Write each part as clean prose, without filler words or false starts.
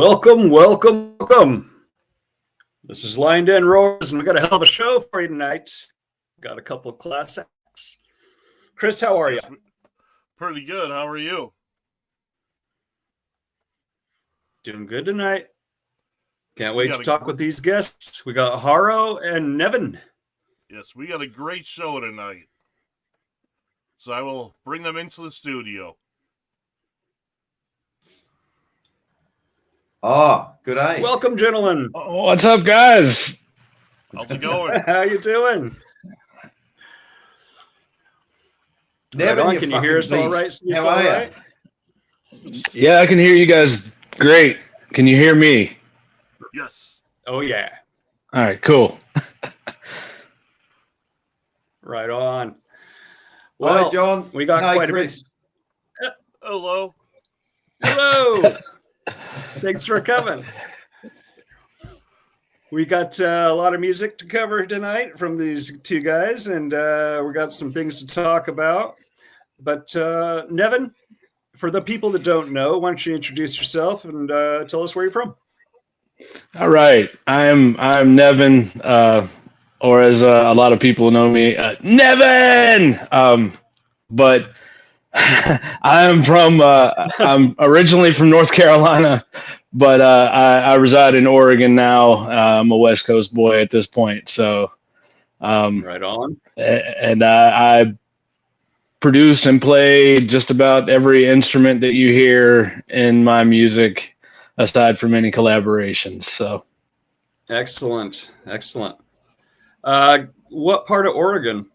Welcome. This is Line Den Roars, and we got a hell of a show for you tonight. Got a couple of class acts. Chris, how are you? Pretty good. How are you? Doing good tonight. Can't wait to talk with these guests. We got Harro and Nevin. Yes, we got a great show tonight. So I will bring them into the studio. Oh, good day. Welcome, gentlemen. What's up, guys? How's it going? How you doing? Nevin, right on. Can you hear us all right? How are you? Yeah, I can hear you guys great. Can you hear me? Yes. Oh, yeah. All right, cool. Right on. Well, hi, John. We got quite Chris. a bit. Hello. Hello. Thanks for coming. We got a lot of music to cover tonight from these two guys, and we got some things to talk about. But Nevin, for the people that don't know, why don't you introduce yourself and tell us where you're from? All right, I'm Nevin, or as a lot of people know me, Nevin. But I'm originally from North Carolina, but I reside in Oregon now. I'm a West Coast boy at this point, so right on. And I produce and play just about every instrument that you hear in my music, aside from any collaborations. So, excellent. What part of Oregon?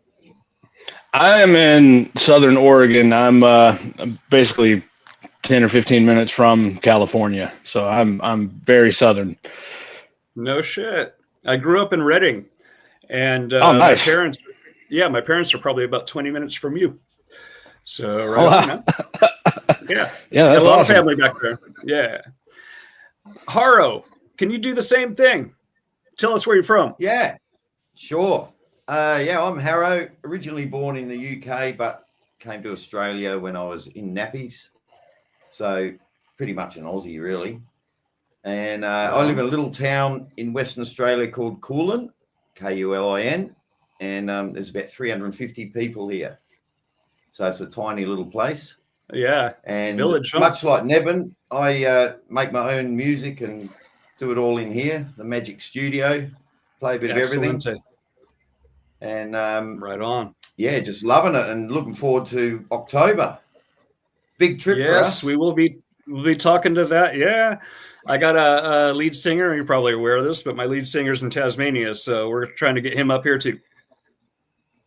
I am in Southern Oregon. I'm basically 10 or 15 minutes from California, so I'm very southern. No shit. I grew up in Redding, and nice. my parents are probably about 20 minutes from you. So right on, yeah, that's a lot awesome. of family back there. Yeah. Harro, can you do the same thing? Tell us where you're from. Yeah, sure. I'm Harro, originally born in the UK, but came to Australia when I was in nappies. So pretty much an Aussie, really. And I live in a little town in Western Australia called Kulin, Kulin, and there's about 350 people here. So it's a tiny little place. Yeah, and village. Much like Nevin, I make my own music and do it all in here, the Magic Studio, play a bit of everything. And right on. Yeah, just loving it and looking forward to October. Big trip for us. Yes, we'll be talking to that. Yeah, I got a lead singer. You're probably aware of this, but my lead singer's in Tasmania, so we're trying to get him up here too.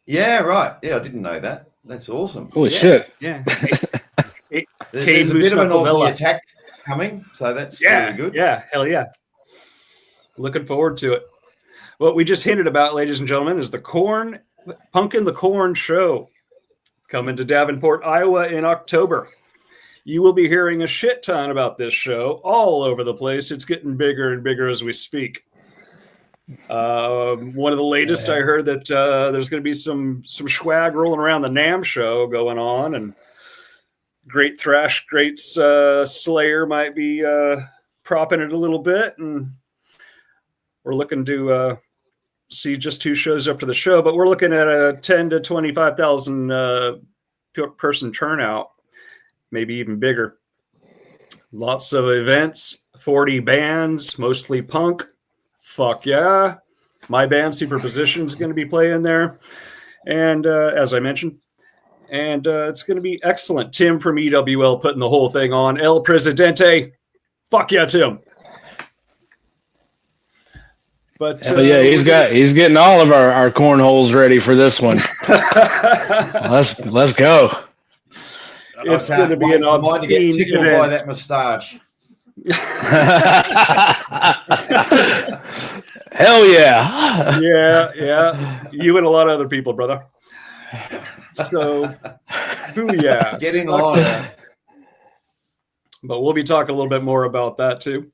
Yeah, right. Yeah, I didn't know that. That's awesome. Holy shit! Yeah. There's a bit of an Aussie attack coming, so that's really good. Yeah, hell yeah. Looking forward to it. What we just hinted about, ladies and gentlemen, is the Punkin' the Corn show coming to Davenport, Iowa in October. You will be hearing a shit ton about this show all over the place. It's getting bigger and bigger as we speak. One of the latest, I heard that there's going to be some swag rolling around the NAMM show going on, and Great Thrash, Great Slayer might be propping it a little bit, and we're looking to see just who shows up to the show, but we're looking at a 10 to 25,000 person turnout, maybe even bigger. Lots of events, 40 bands, mostly punk. Fuck yeah. My band, Superposition, is going to be playing there. And as I mentioned, and it's going to be excellent. Tim from EWL putting the whole thing on. El Presidente. Fuck yeah, Tim. But yeah, he's getting all of our cornholes ready for this one. Let's go. It's going to be an obscene tickled event. by that moustache. Hell yeah. Yeah. You and a lot of other people, brother. So, booyah. Get in line. But we'll be talking a little bit more about that too.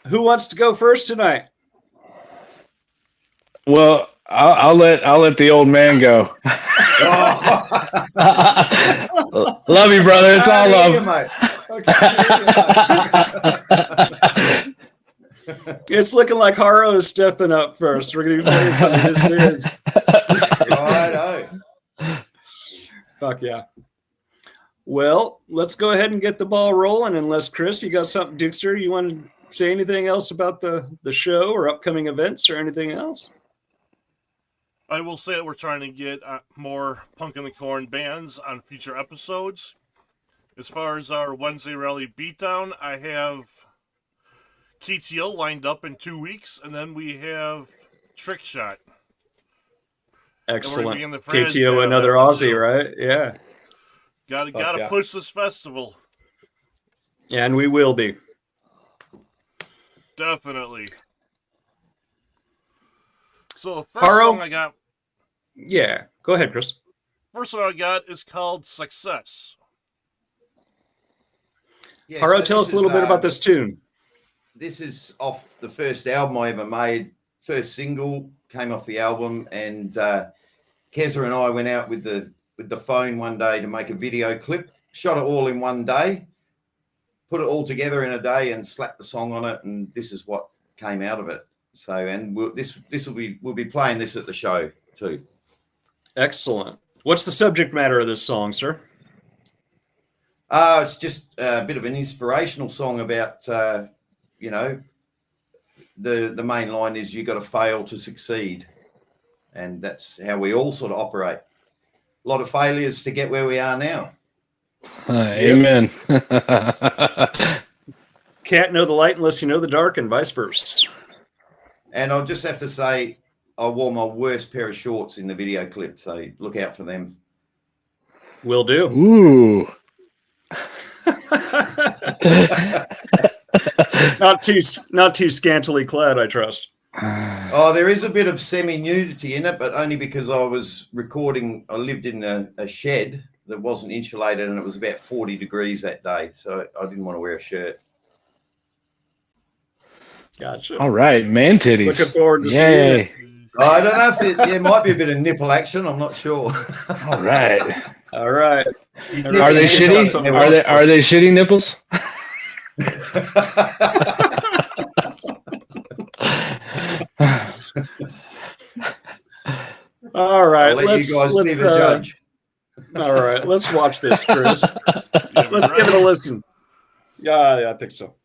Who wants to go first tonight? Well, I'll let the old man go. Oh. Love you, brother. It's all love. Mate. I can't hear It's looking like Harro is stepping up first. We're going to be playing some of his tunes. Righto. Fuck yeah. Well, let's go ahead and get the ball rolling. Unless, Chris, you got something, Dukester, you want to say anything else about the show or upcoming events or anything else? I will say that we're trying to get more Punk in the Corn bands on future episodes. As far as our Wednesday Rally Beatdown, I have KTO lined up in 2 weeks, and then we have Trick Shot. Excellent. And we're gonna begin the KTO, Fraz another band Aussie, too. right? Yeah. Gotta yeah. push this festival. Yeah, and we will be. Definitely. So the first Harro? song I got, Yeah. Go ahead, Chris. is called Success. Yeah, Harro, so tell us this a little is, bit about this tune. This is off the first album I ever made. First single came off the album, and Keza and I went out with the phone one day to make a video clip. Shot it all in one day, put it all together in a day, and slapped the song on it. And this is what came out of it. So, and we'll be playing this at the show too. Excellent. What's the subject matter of this song, sir? It's just a bit of an inspirational song about, the main line is you got to fail to succeed. And that's how we all sort of operate. A lot of failures to get where we are now. Amen. Can't know the light unless you know the dark, and vice versa. And I'll just have to say, I wore my worst pair of shorts in the video clip, so look out for them. Will do. Ooh. Not too scantily clad, I trust. Oh, there is a bit of semi-nudity in it, but only because I was recording. I lived in a shed that wasn't insulated, and it was about 40 degrees that day, so I didn't want to wear a shirt. Gotcha. All right, man titties. Looking forward to Yay. seeing it. I don't know if there might be a bit of nipple action. I'm not sure. All right. All right. Are they shitty? Are they shitty nipples? All right. I'll let you guys be the judge. All right. Let's watch this, Chris. Let's give it a listen. Yeah, I think so.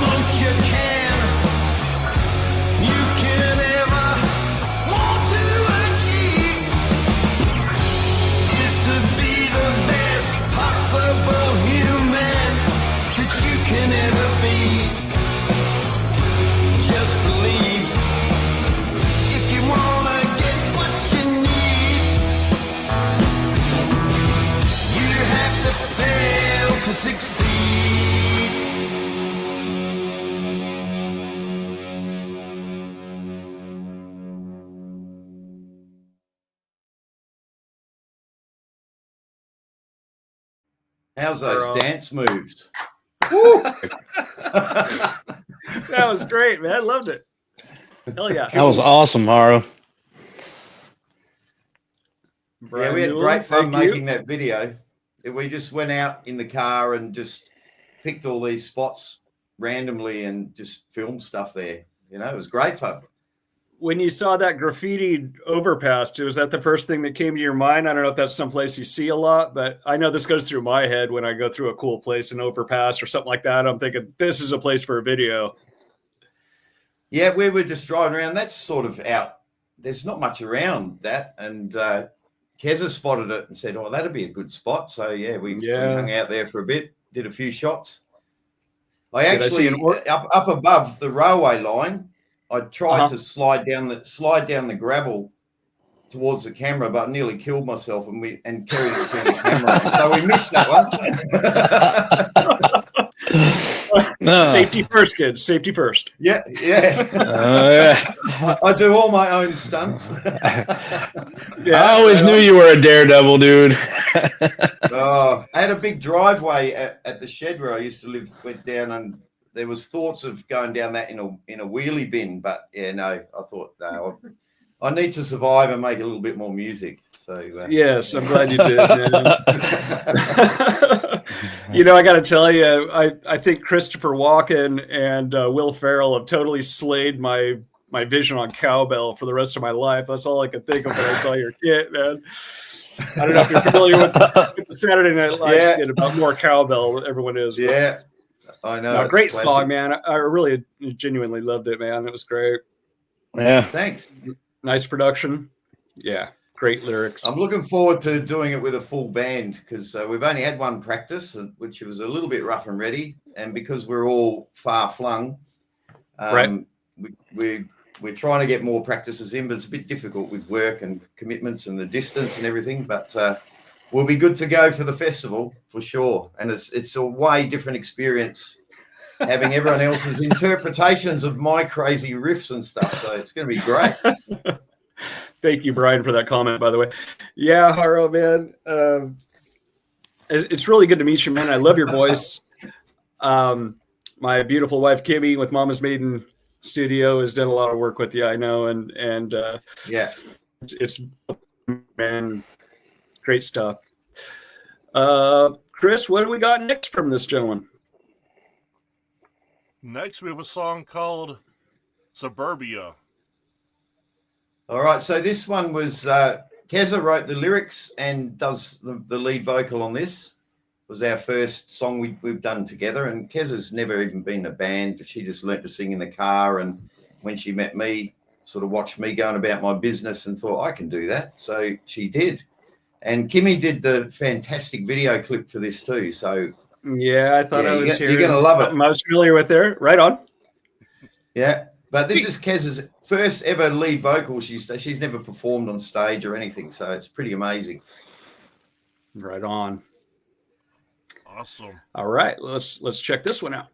most you can ever want to achieve is to be the best possible human that you can ever be. Just believe if you wanna get what you need, you have to fail to succeed. How's those Bro. dance moves? That was great, man. I loved it. Hell yeah. That was awesome, Harro. Yeah, Brian we had Newell, great fun thank you. making that video. We just went out in the car and just picked all these spots randomly and just filmed stuff there. You know, it was great fun. When you saw that graffitied overpass, was that the first thing that came to your mind? I don't know if that's someplace you see a lot, but I know this goes through my head when I go through a cool place, an overpass or something like that. I'm thinking this is a place for a video. Yeah, we were just driving around. That's sort of out. There's not much around that. And Keza spotted it and said, oh, that'd be a good spot. So, yeah, we hung out there for a bit, did a few shots. I actually, up above the railway line, I tried to slide down the gravel towards the camera, but I nearly killed myself and Kerry turned the camera on. So we missed that one. No. Safety first, kids. Safety first. Yeah. Yeah. I do all my own stunts. I always knew you were a daredevil, dude. I had a big driveway at the shed where I used to live, went down, and there was thoughts of going down that in a wheelie bin, but yeah, no, I thought, no, I need to survive and make a little bit more music. So yes, I'm glad you did, man. You know, I got to tell you, I think Christopher Walken and Will Ferrell have totally slayed my vision on cowbell for the rest of my life. That's all I could think of when I saw your kit, man. I don't know if you're familiar with the Saturday Night Live skit about more cowbell. Everyone is. Yeah, I know. No, great song, man. I really genuinely loved it, man. It was great. Yeah. Thanks. Nice production. Yeah. Great lyrics. I'm looking forward to doing it with a full band because we've only had one practice, which was a little bit rough and ready. And because we're all far flung, right. We're trying to get more practices in, but it's a bit difficult with work and commitments and the distance and everything. But we'll be good to go for the festival for sure. And it's a way different experience having everyone else's interpretations of my crazy riffs and stuff. So it's going to be great. Thank you, Brian, for that comment, by the way. Yeah, Harro, man. It's really good to meet you, man. I love your voice. My beautiful wife, Kimmy, with Mama's Maiden Studio, has done a lot of work with you, I know. And yeah, it's man, great stuff. Chris, what do we got next from this gentleman? Next, we have a song called Suburbia. All right, so this one was Keza wrote the lyrics and does the lead vocal on this. It was our first song we've done together, and Keza's never even been in a band. She just learnt to sing in the car, and when she met me, sort of watched me going about my business and thought, I can do that. So she did. And Kimmy did the fantastic video clip for this too. So yeah, I thought I was hearing. You're going to love it. I was familiar with there. Right on. Yeah. But this is Keza's first ever lead vocal. She's never performed on stage or anything, so it's pretty amazing. Right on. Awesome. All right, let's check this one out.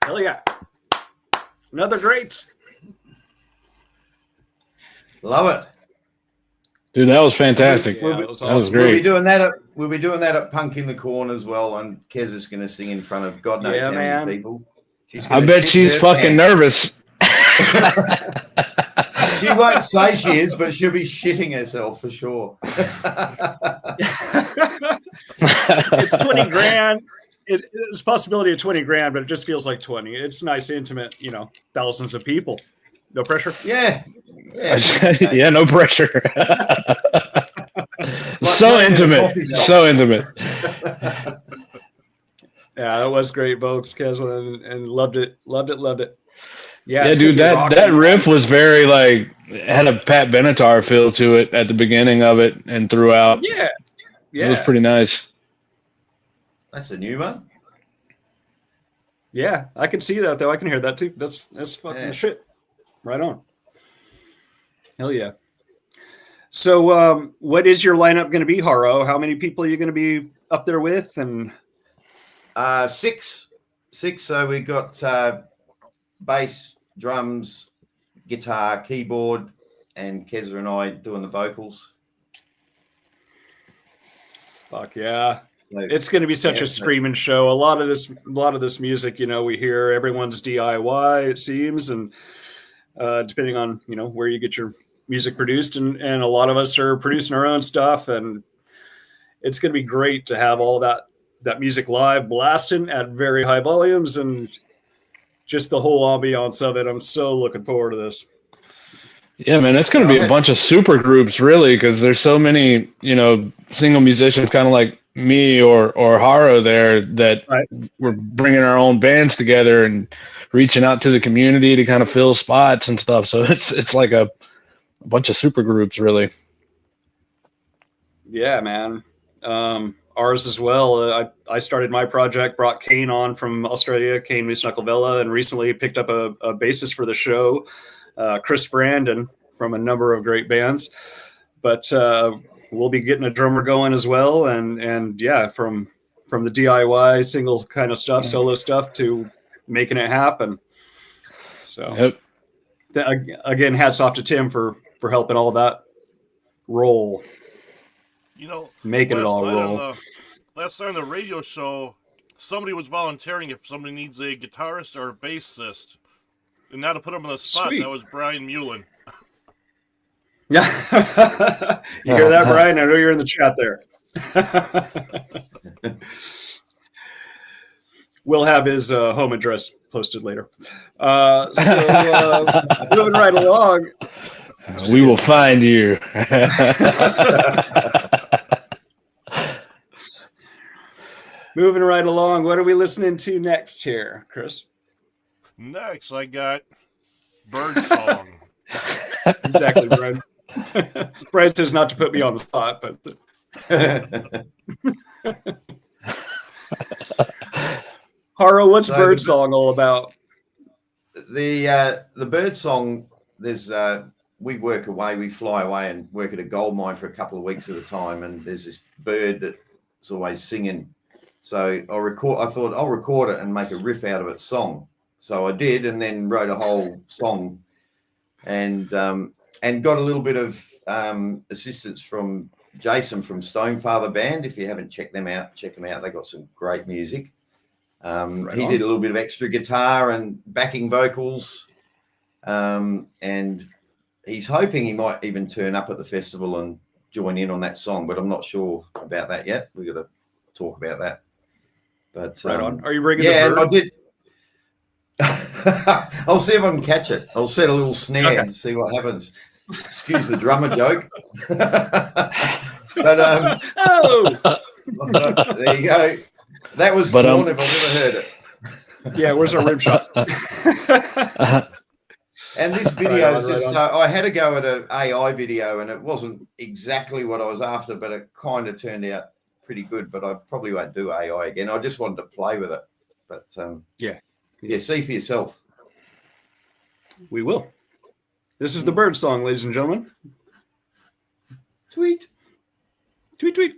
Hell yeah. Another great. Love it. Dude, that was fantastic. Yeah, that it was was awesome. We'll be great. doing that at Punk in the Corn as well, and Kez is going to sing in front of God knows Yeah, how man. many people. She's I gonna bet shit she's her fucking pants. nervous. She won't say she is, but she'll be shitting herself for sure. It's 20 grand. It's a possibility of 20 grand, but it just feels like 20. It's nice, intimate, thousands of people. No pressure. Yeah. Yeah, no pressure. So playing in a intimate. coffee shop. So intimate. Yeah, that was great, folks, Kesla, and loved it. Yeah, Yeah, it's dude, gonna be rocking. that riff was very had a Pat Benatar feel to it at the beginning of it and throughout. Yeah. It was pretty nice. That's a new one. Yeah, I can see that though. I can hear that too. That's fucking shit. Right on. Hell yeah. So, what is your lineup going to be, Harro? How many people are you going to be up there with? And 6. So we got bass, drums, guitar, keyboard, and Keza and I doing the vocals. Fuck yeah. So, It's going to be such a screaming show. A lot of this music, we hear everyone's DIY, it seems, and depending on where you get your music produced, and a lot of us are producing our own stuff, and it's going to be great to have all that music live blasting at very high volumes, and just the whole ambiance of it. I'm so looking forward to this. Yeah, man, it's going to be a bunch of super groups, really, because there's so many, single musicians, kind of like me or Harro there, that we're bringing our own bands together and reaching out to the community to kind of fill spots and stuff. So it's like a bunch of super groups, really. Yeah, man. Ours as well. I started my project, brought Kane on from Australia, Kane Moose-Knuckle-Vella, and recently picked up a bassist for the show, Chris Brandon, from a number of great bands. But we'll be getting a drummer going as well, and yeah, from the DIY single kind of stuff, solo stuff, to making it happen. So again, hats off to Tim for helping all that roll. Making it all roll. Last night on the radio show, somebody was volunteering if somebody needs a guitarist or a bassist. And now to put him on the spot, Sweet. that was Brian Mullen. Yeah. You hear that, Brian? I know you're in the chat there. We'll have his home address posted later. Moving right along. We will find you. Moving right along. What are we listening to next here, Chris? Next, I got Birdsong. Exactly, Brian. Brian says not to put me on the spot, but Harro, what's Birdsong all about? The Birdsong, there's we work away, we fly away and work at a gold mine for a couple of weeks at a time, and there's this bird that's always singing. So I thought I'll record it and make a riff out of its song. So I did, and then wrote a whole song, and got a little bit of assistance from Jason from Stonefather Band. If you haven't checked them out, check them out. They got some great music. He did a little bit of extra guitar and backing vocals, and he's hoping he might even turn up at the festival and join in on that song, but I'm not sure about that yet. We've got to talk about that. But right on. Are you bringing the bird? I did. I'll see if I can catch it. I'll set a little snare and see what happens. Excuse the drummer joke. But there you go. That was corn if I've ever heard it. Yeah, where's our rim shot? And this video is just I had to go at an AI video, and it wasn't exactly what I was after, but it kind of turned out pretty good. But I probably won't do AI again. I just wanted to play with it. But yeah, see for yourself. We will. This is the Birdsong, ladies and gentlemen. Tweet. Tweet, tweet.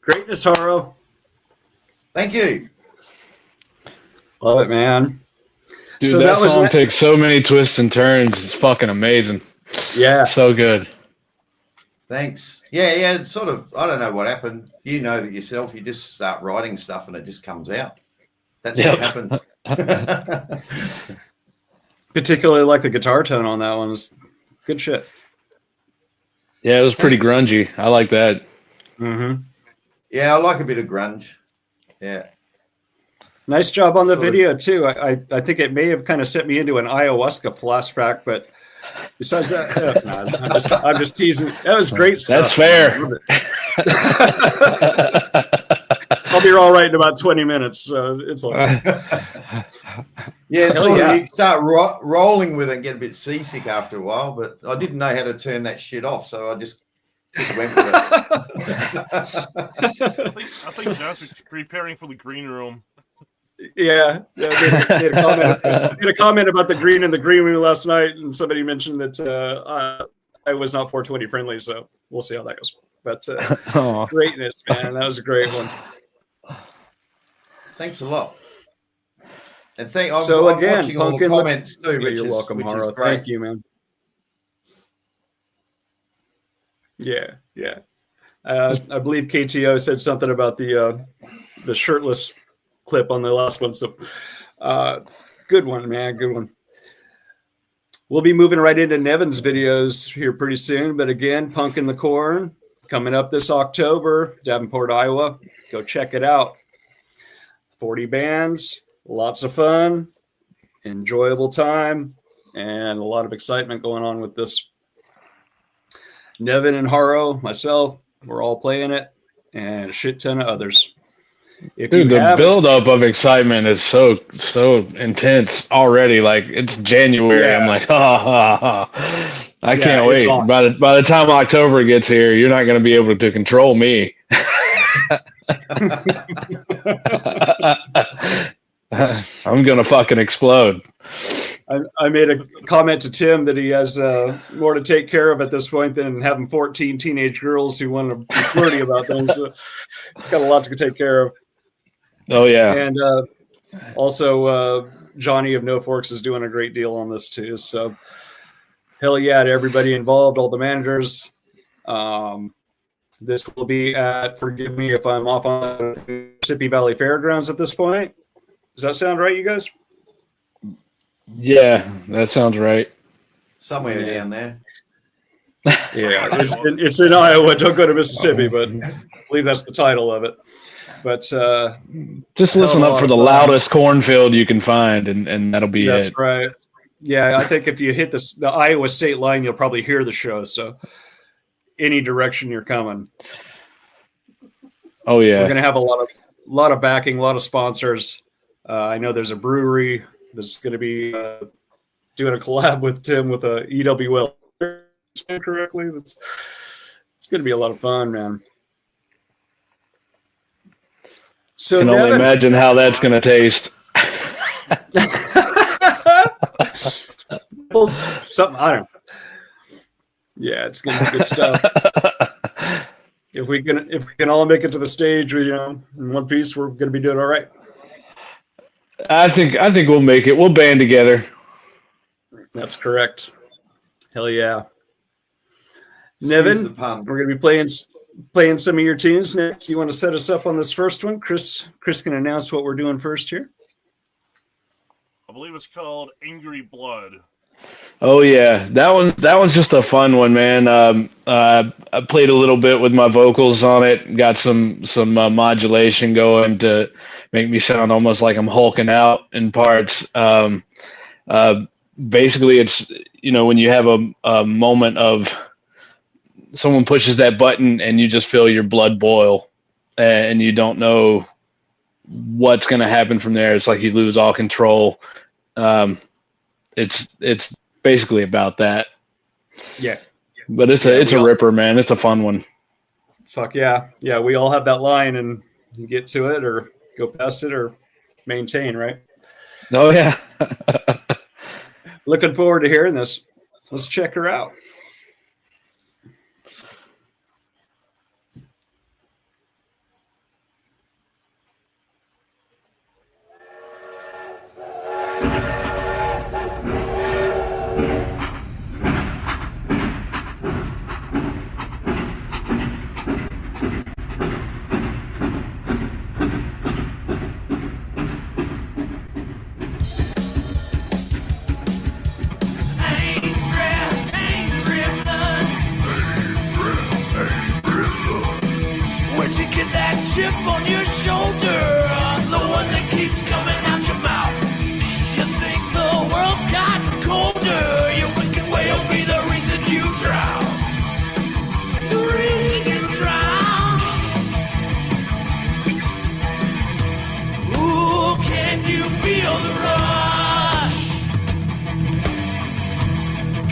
Greatness, Harro. Thank you. Love it, man. Dude, So that was song it. takes so many twists and turns. It's fucking amazing. Yeah. So good. Thanks. Yeah. It's sort of, I don't know what happened. You know that yourself. You just start writing stuff and it just comes out. That's what happened. Particularly like the guitar tone on that one. It's good shit. Yeah, it was pretty grungy. I like that. Mm-hmm. Yeah, I like a bit of grunge. Yeah. Nice job on the Sort of- video too. I think it may have kind of sent me into an ayahuasca flashback, but besides that, no, I'm just teasing. That was great stuff. That's fair. I'll be all right in about 20 minutes. So it's like, Yeah, Hell sort yeah. of. You start rolling with it and get a bit seasick after a while, but I didn't know how to turn that shit off, so I just went with it. I think Josh was preparing for the green room. yeah. Made a comment about the green and the green room last night, and somebody mentioned that I was not 420 friendly, so we'll see how that goes. But greatness, man, that was a great one. Thanks a lot. And I'm again, watching all the Pumpkin, comments too, Yeah, you're welcome, which is Harro. great. Thank you, man. Yeah. I believe KTO said something about the shirtless clip on the last one. So good one, man. Good one. We'll be moving right into Nevin's videos here pretty soon. But again, Punk in the Corn coming up this October, Davenport, Iowa. Go check it out. 40 bands, lots of fun, enjoyable time, and a lot of excitement going on with this. Nevin and Harro, myself, we're all playing it, and a shit ton of others. Dude, the buildup of excitement is so intense already. Like, it's January. Yeah. I'm like, I can't it's wait. on. By the time October gets here, you're not going to be able to control me. I'm going to fucking explode. I made a comment to Tim that he has more to take care of at this point than having 14 teenage girls who want to be flirty about things. So it's got a lot to take care of. Oh, yeah. And also, Johnny of No Forks is doing a great deal on this too. So hell yeah to everybody involved, all the managers. This will be at, forgive me if I'm off on Mississippi Valley Fairgrounds at this point. Does that sound right, you guys? Yeah, that sounds right. Somewhere down there. Yeah, it's in Iowa. Don't go to Mississippi, but I believe that's the title of it. But just listen up for the loudest cornfield you can find, and that'll be that's it. That's right. Yeah, I think if you hit the Iowa state line, you'll probably hear the show. So any direction you're coming. Oh yeah, we're gonna have a lot of backing, a lot of sponsors. I know there's a brewery that's going to be doing a collab with Tim with a EWL. Correctly, it's going to be a lot of fun, man. So I can only imagine how that's going to taste. Well, something I don't know. Yeah, it's going to be good stuff. If we can all make it to the stage, in one piece, we're going to be doing all right. I think we'll make it. We'll band together. That's correct. Hell yeah. Nevin, we're going to be playing some of your tunes next. You want to set us up on this first one? Chris can announce what we're doing first here. I believe it's called Angry Blood. Oh yeah, that one's just a fun one, man. I played a little bit with my vocals on it. Got some modulation going to make me sound almost like I'm hulking out in parts. Basically, it's when you have a moment of someone pushes that button and you just feel your blood boil, and you don't know what's going to happen from there. It's like you lose all control. It's basically about that. Yeah. But it's a ripper, man. It's a fun one. Fuck yeah. Yeah, we all have that line, and you get to it or go past it or maintain, right? Oh yeah. Looking forward to hearing this. Let's check her out. chip on your shoulder, the one that keeps coming out your mouth. You think the world's gotten colder, your wicked way will be the reason you drown. The reason you drown. Ooh, can you feel the rush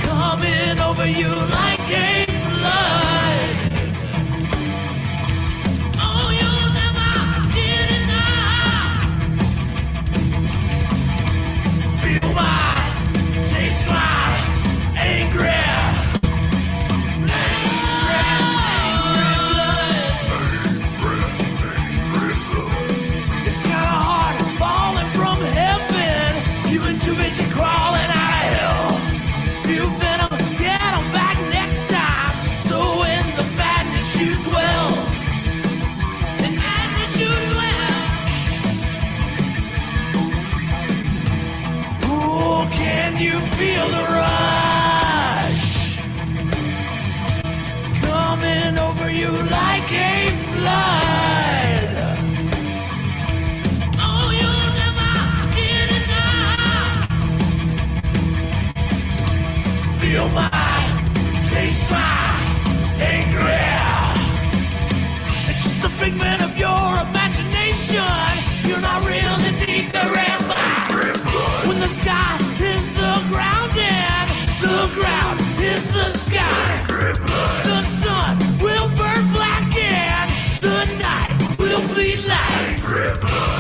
coming over you like a flood? Oh, you'll never get enough. Feel my, taste my anger. It's kinda hard falling from heaven. You've been too busy crawling out of hell. Spew venom, get 'em back next time. So in the madness you dwell, in madness you dwell. Ooh, can you feel the rush coming over you like a flood? Oh, you'll never get enough. Feel my, taste my anger. It's just a figment of your imagination. You're not real indeed, the rampart. When the sky is the ground and the ground is the sky, the sun will burn black and the night will bleed light.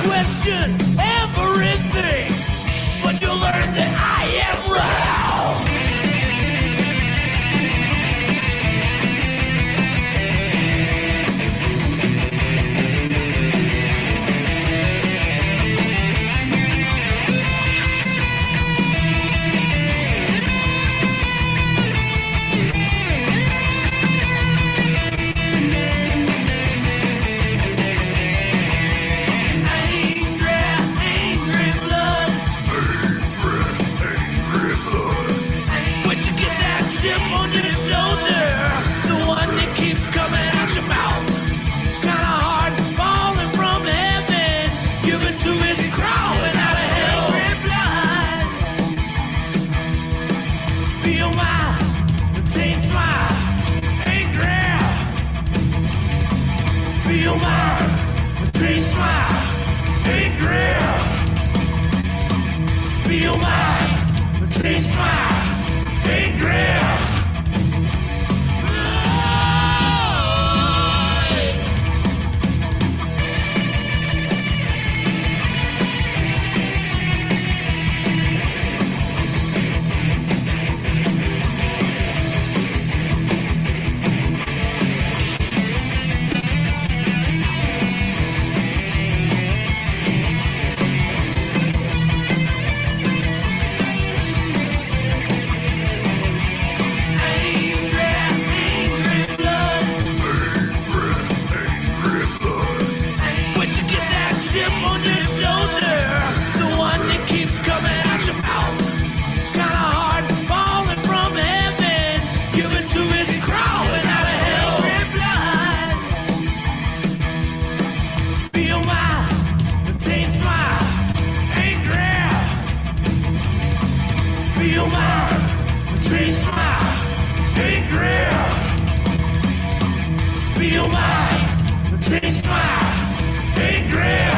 Question everything, but you'll learn that I am wrong. Angry blood. Where'd you get that chip on your shoulder? The one that keeps coming out your mouth. It's kinda hard falling from heaven. You've been too busy crawling out of hell. Feel my, taste my anger. Feel my, taste my anger. Feel my, taste my anger. Angry blood. Where'd you get that chip on your shoulder? The one that keeps coming out your mouth. It's kinda hard falling from heaven. You've been too busy crawling out of hell. Feel my, taste my anger. Feel my, taste my anger. Feel my, taste my anger.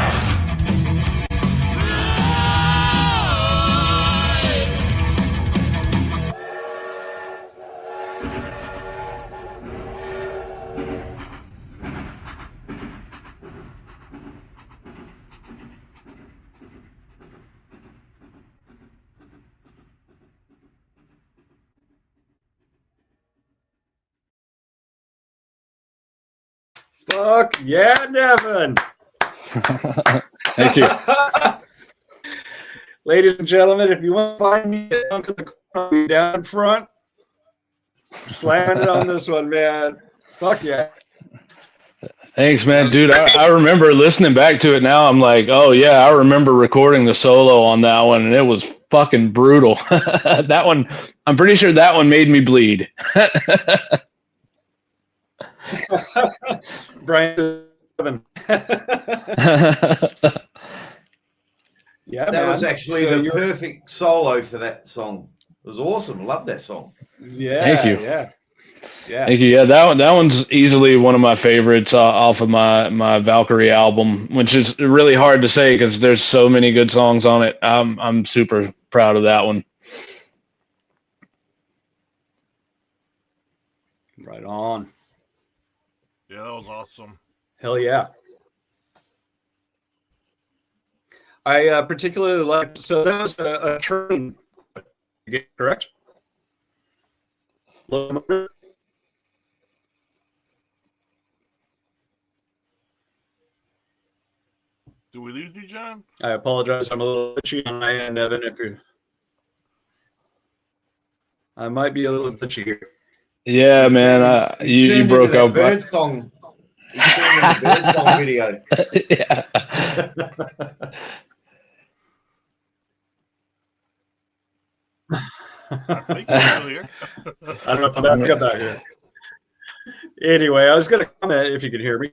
Fuck yeah, Nevin. Thank you. Ladies and gentlemen, if you want to find me at Dunk in the Corner, I'll be down in front, slamming it on this one, man. Fuck yeah. Thanks, man. Dude, I remember listening back to it now. I'm like, oh, yeah, I remember recording the solo on that one, and it was fucking brutal. That one, I'm pretty sure that one made me bleed. Brian, Nevin. Yeah, That was man. actually So the perfect solo for that song. It was awesome. Love that song. Yeah. Thank you. Yeah. Yeah. Thank you. Yeah, that one's easily one of my favorites off of my Valkyrie album, which is really hard to say because there's so many good songs on it. I'm super proud of that one. Right on. Yeah, that was awesome. Hell yeah. I particularly liked, so that was a train, correct? Locomotive? Do we lose you, John? I apologize. I'm a little glitchy on my end, Evan. I might be a little glitchy here. Yeah, man. You broke up. Bird song. You turned into Bird song video. Yeah. I think you're still here. I don't know if I'm back up out here. Anyway, I was going to comment if you could hear me.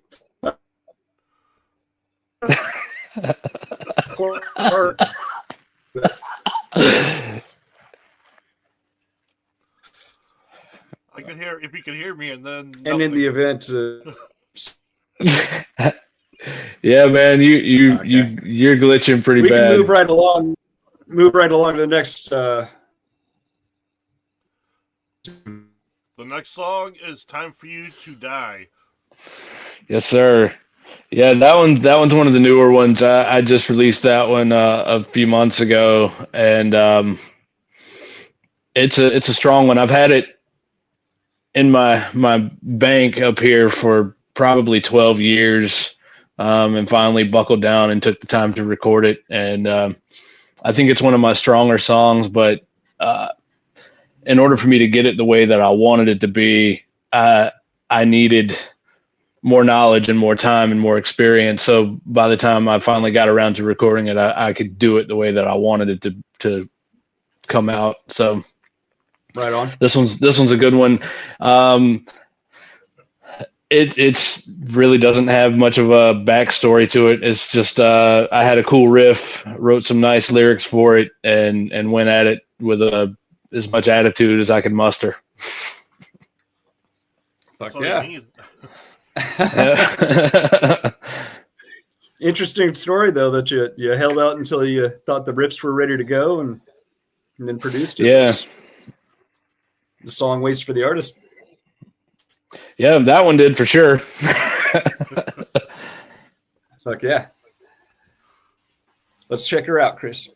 I could hear if you could hear me, and then And in the event, yeah, man, you're glitching pretty we bad. can move right along. Move right along to the next. the next song is "Time for You to Die." Yes, sir. Yeah, that one's one of the newer ones. I just released that one a few months ago, and it's a strong one. I've had it in my bank up here for probably 12 years, and finally buckled down and took the time to record it. And I think it's one of my stronger songs, but in order for me to get it the way that I wanted it to be, I needed more knowledge and more time and more experience. So by the time I finally got around to recording it, I could do it the way that I wanted it to come out. So Right on. this one's a good one. It's really doesn't have much of a backstory to it. It's just I had a cool riff, wrote some nice lyrics for it, and went at it with as much attitude as I could muster. Fuck That's all yeah. you need. Interesting story though that you held out until you thought the riffs were ready to go and then produced it. Yeah. The song waits for the artist. Yeah, that one did for sure. Fuck yeah. Let's check her out, Chris.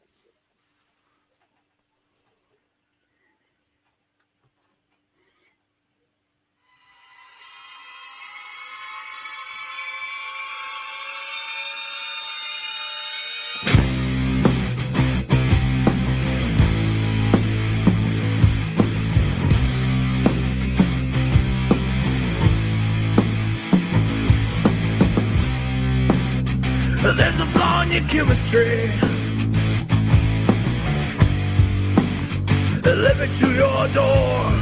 There's a flaw in your chemistry. Let me to your door.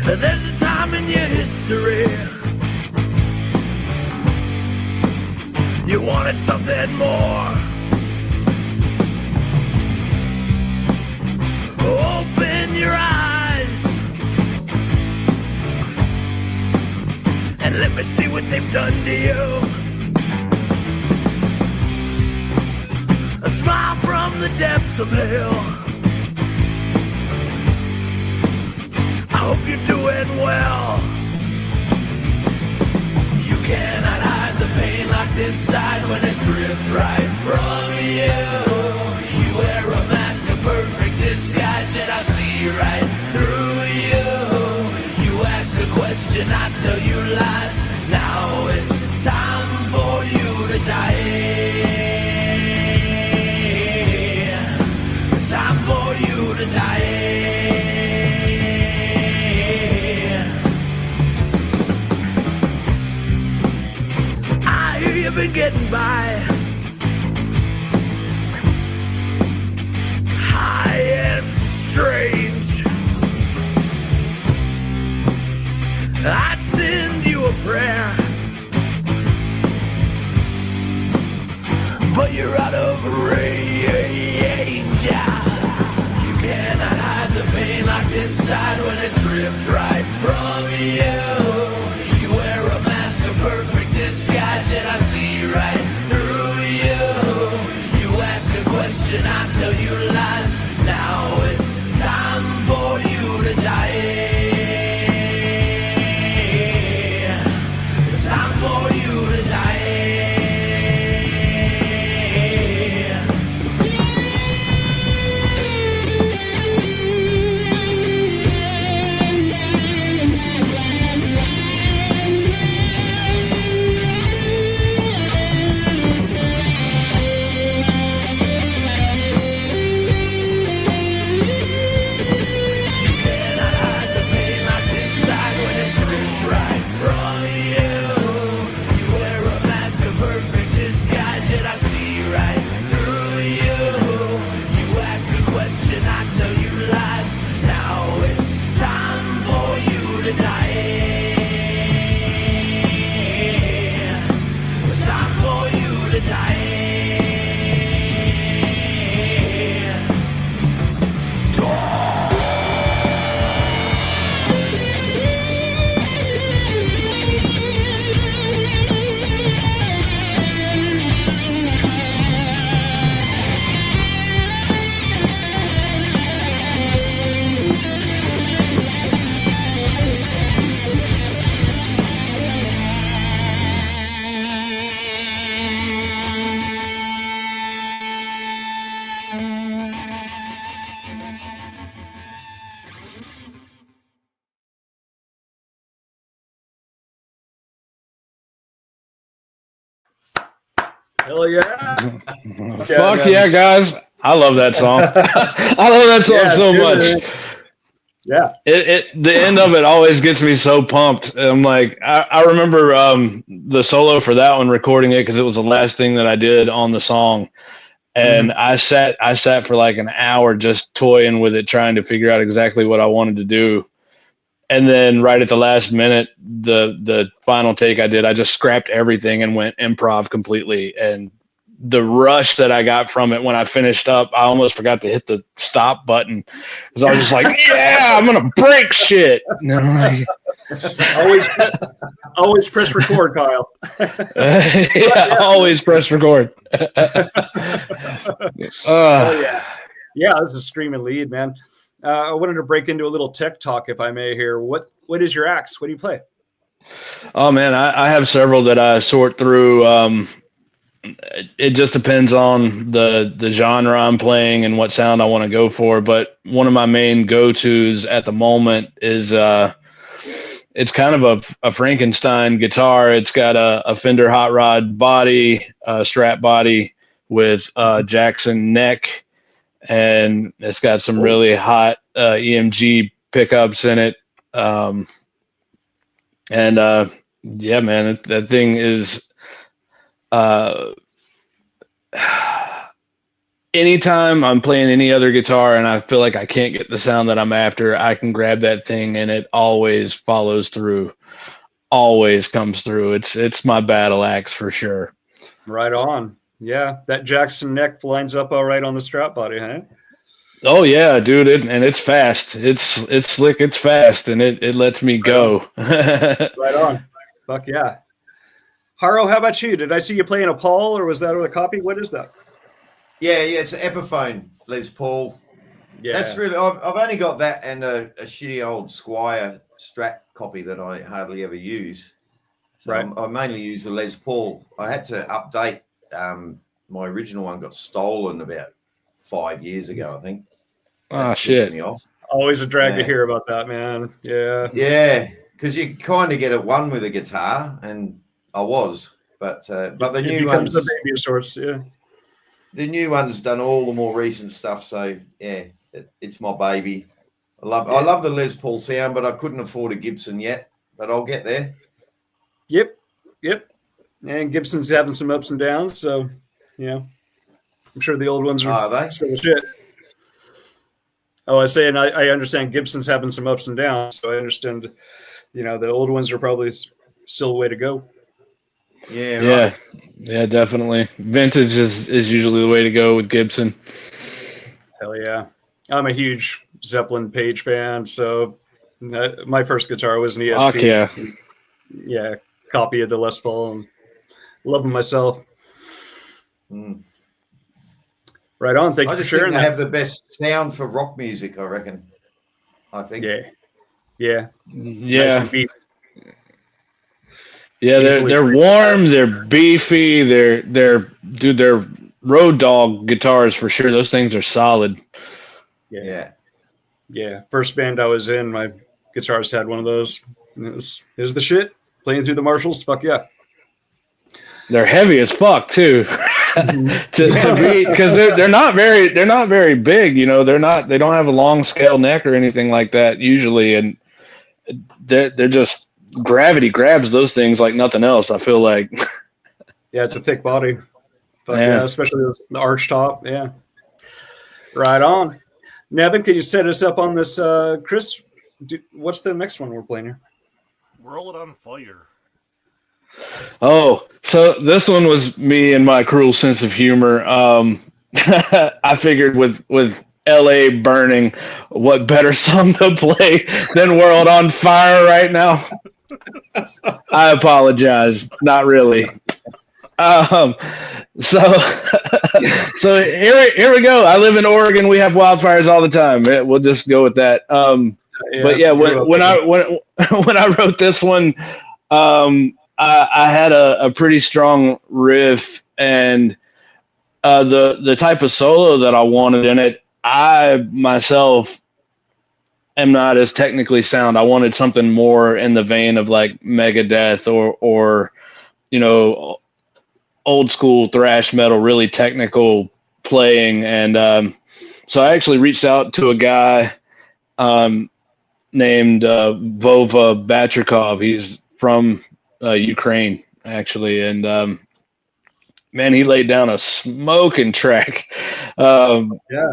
There's a time in your history you wanted something more. Open your eyes and let me see what they've done to you. A smile from the depths of hell. I hope you're doing well. You cannot hide the pain locked inside when it's ripped right from you. You wear a mask of perfect disguise, yet I see right through you. You ask a question, I tell you lies. Now it's time for you to die. Time for you to die. I hear you've been getting by, high and strange. I'd say you're out of range. You cannot hide the pain locked inside when it's ripped right from you. You wear a mask of perfect disguise, yet I see right through you. You ask a question, I tell you lies. Now it's time for you to die. It's time for you to die. Hell yeah. Fuck yeah, guys. I love that song. I love that song so much. Yeah. The end of it always gets me so pumped. I'm like, I remember the solo for that one, recording it because it was the last thing that I did on the song. And I sat for like an hour just toying with it, trying to figure out exactly what I wanted to do. And then right at the last minute, the final take I did, I just scrapped everything and went improv completely. And the rush that I got from it when I finished up, I almost forgot to hit the stop button because I was just like, yeah, I'm going to break shit. Like, always press record, Kyle. yeah, always press record. Yeah, this is a screaming lead, man. I wanted to break into a little tech talk, if I may here. What is your axe? What do you play? Oh, man, I have several that I sort through. It just depends on the genre I'm playing and what sound I want to go for. But one of my main go-tos at the moment is it's kind of a Frankenstein guitar. It's got a Fender Hot Rod body, Strat body with Jackson neck. And it's got some really hot EMG pickups in it. Yeah, man, that thing is anytime I'm playing any other guitar and I feel like I can't get the sound that I'm after, I can grab that thing and it always follows through, always comes through. It's my battle axe for sure. Right on. Yeah, that Jackson neck lines up all right on the Strat body, huh? Oh yeah, dude, and it's fast. It's slick, it's fast, and it lets me go. Right on. Fuck yeah. Harro, how about you? Did I see you playing a Paul, or was that a copy? What is that? Yeah, it's an Epiphone Les Paul. Yeah, that's really. I've only got that and a shitty old Squire Strat copy that I hardly ever use. So right. I mainly use the Les Paul. I had to update. My original one got stolen about 5 years ago, I think. Oh shit! Me off. Always a drag to hear about that, man. Yeah. Yeah, because you kind of get it one with a guitar, and I was, but the new ones, the baby of sorts. Yeah. The new one's done all the more recent stuff, so yeah, it's my baby. I love the Les Paul sound, but I couldn't afford a Gibson yet, but I'll get there. Yep. And Gibson's having some ups and downs, so I'm sure the old ones are still shit. Oh, I was saying I understand Gibson's having some ups and downs, so I understand, the old ones are probably still the way to go. Yeah, Yeah, right. yeah, definitely. Vintage is usually the way to go with Gibson. Hell yeah. I'm a huge Zeppelin Page fan, so my first guitar was an Fuck ESP. yeah. Yeah, copy of the Les Paul. And love them myself. Mm. Right on. Thank I you for just think sharing they that. have the best sound for rock music, I reckon. I think. Yeah. Yeah. Nice Yeah. and beat. Yeah, Easily they're played. warm, they're beefy, they're road dog guitars for sure. Those things are solid. Yeah. Yeah. Yeah. First band I was in, my guitarist had one of those. It was the shit. Playing through the Marshalls. Fuck yeah. They're heavy as fuck too. to beat, because they're not very big, you know. They don't have a long scale neck or anything like that usually, and they're just gravity grabs those things like nothing else, I feel like. Yeah, it's a thick body. Fuck Yeah. yeah, especially the arch top. Yeah. Right on. Nevin, can you set us up on this? Chris, what's the next one we're playing here? Roll It on Fire. Oh, so this one was me and my cruel sense of humor. I figured with LA burning, what better song to play than World on Fire right now? I apologize. Not really. So so here we go. I live in Oregon. We have wildfires all the time. We'll just go with that. But yeah, when I wrote this one, I had a pretty strong riff, and the type of solo that I wanted in it, I myself am not as technically sound. I wanted something more in the vein of like Megadeth or you know, old school thrash metal, really technical playing. And so I actually reached out to a guy named Vova Batrikov. He's from Ukraine, actually. And man, he laid down a smoking track. Yeah.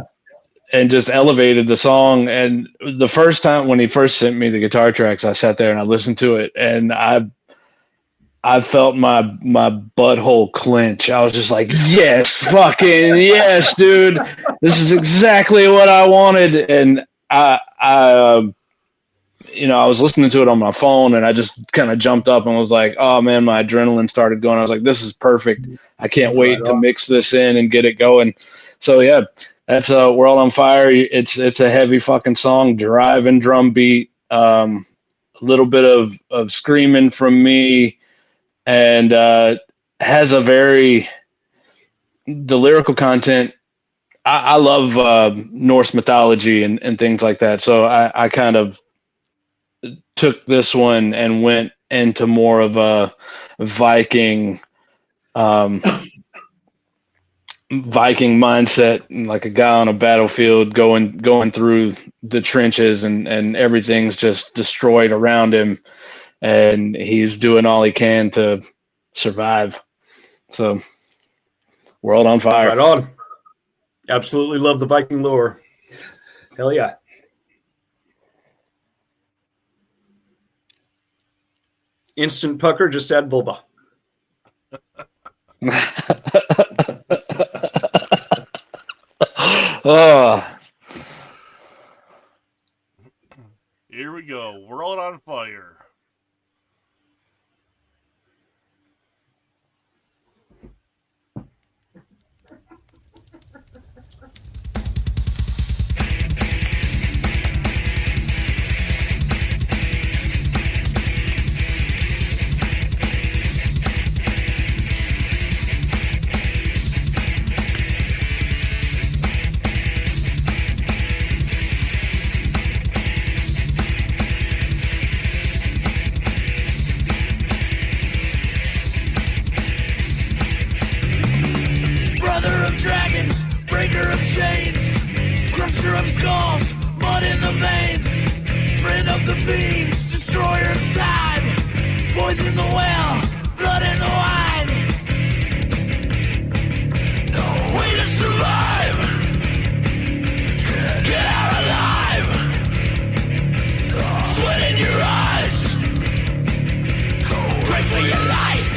And just elevated the song. And the first time when he first sent me the guitar tracks, I sat there and I listened to it, and I felt my butthole clench. I was just like, yes, fucking yes, dude. This is exactly what I wanted. And I was listening to it on my phone, and I just kind of jumped up and was like, oh man, my adrenaline started going. I was like, this is perfect. I can't wait to mix this in and get it going. So yeah, that's World on Fire. It's a heavy fucking song, driving drum beat, a little bit of screaming from me, and has a the lyrical content. I love Norse mythology and things like that. So I kind of took this one and went into more of a Viking mindset, like a guy on a battlefield going through the trenches, and everything's just destroyed around him, and he's doing all he can to survive. So World on Fire. Right on. Absolutely love the Viking lore. Hell yeah. Instant pucker, just add vulva. Oh. Here we go. World on Fire. Brother of dragons, breaker of chains, crusher of skulls, mud in the veins, friend of the fiends, destroyer of time, poison the well, blood in the wine. No way to survive, get out alive, sweat in your eyes, pray for your life.